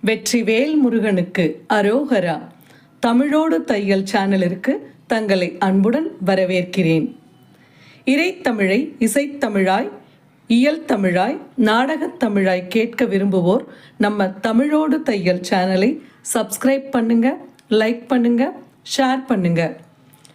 வெற்றிவேல் முருகனுக்கு அரோகரா. தமிழோடு தையல் சேனலிற்கு தங்களை அன்புடன் வரவேற்கிறேன். இறைத்தமிழை இசைத்தமிழாய், இயல் தமிழாய், நாடகத் தமிழாய் கேட்க விரும்புவோர் நம்ம தமிழோடு தையல் சேனலை சப்ஸ்கிரைப் பண்ணுங்க, லைக் பண்ணுங்க, ஷேர் பண்ணுங்க.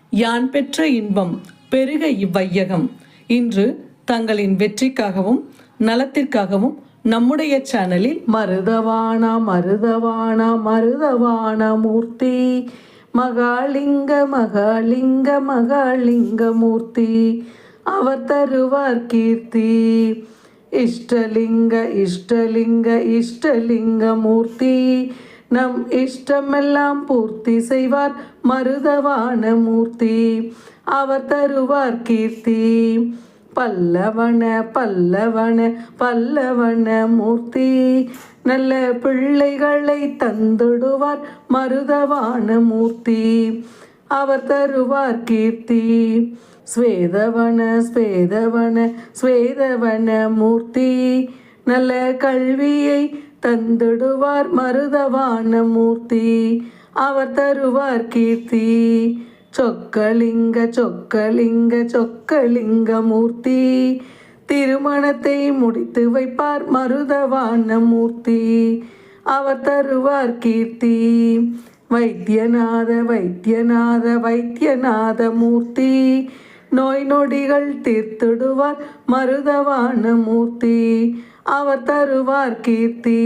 யான் பெற்ற இன்பம் பெருக இவ்வையகம் இன்று தங்களின் வெற்றிக்காகவும் நலத்திற்காகவும் நம்முடைய சேனலில் மருதவானா மருதவானா மருதவான மூர்த்தி மகாலிங்க மகாலிங்க மகாலிங்க மூர்த்தி அவர் தருவார் கீர்த்தி இஷ்டலிங்க இஷ்டலிங்க இஷ்டலிங்க மூர்த்தி நம் இஷ்டமெல்லாம் பூர்த்தி செய்வார் மருதவான மூர்த்தி அவர் தருவார் கீர்த்தி பல்லவன பல்லவன பல்லவன மூர்த்தி நல்ல பிள்ளைகளை தந்துடுவார் மருதவான மூர்த்தி அவர் தருவார் கீர்த்தி ஸ்வேதவன ஸ்வேதவன ஸ்வேதவன மூர்த்தி நல்ல கல்வியை தந்துடுவார் மருதவான மூர்த்தி அவர் தருவார் கீர்த்தி சொக்கலிங்க சொக்கலிங்க சொக்கலிங்க மூர்த்தி திருமணத்தை முடித்து வைப்பார் மருதவான மூர்த்தி அவர் தருவார் கீர்த்தி வைத்தியநாத வைத்தியநாத வைத்தியநாத மூர்த்தி நோய் நொடிகள் தீர்த்திடுவார் மருதவான மூர்த்தி அவர் தருவார் கீர்த்தி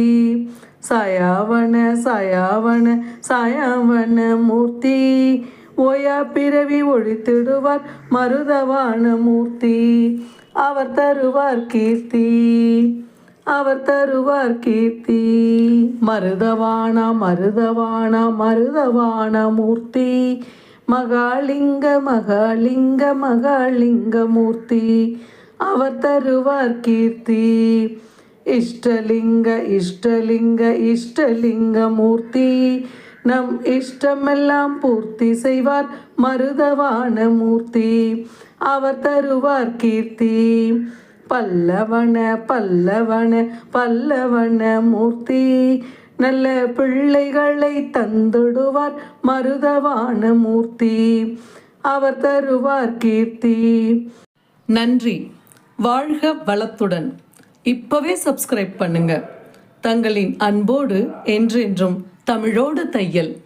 சயாவன சயாவன சயாவன மூர்த்தி ஓயா பிறவி ஒழித்திடுவார் மருதவான மூர்த்தி அவர் தருவார் கீர்த்தி அவர் தருவார் கீர்த்தி மருதவானா மருதவானா மருதவான மூர்த்தி மகாலிங்க மகாலிங்க மகாலிங்க மூர்த்தி அவர் தருவார் கீர்த்தி இஷ்டலிங்க இஷ்டலிங்க இஷ்டலிங்க மூர்த்தி நம் இஷ்டமெல்லாம் பூர்த்தி செய்வார் மருதவான மூர்த்தி அவர் தருவார் கீர்த்தி பல்லவன பல்லவன பல்லவன மூர்த்தி நல்ல பிள்ளைகளை தந்துடுவார் மருதவான மூர்த்தி அவர் தருவார் கீர்த்தி. நன்றி. வாழ்க வளத்துடன். இப்பவே சப்ஸ்கிரைப் பண்ணுங்க. தங்களின் அன்போடு என்றென்றும் தமிழோடு தையல்.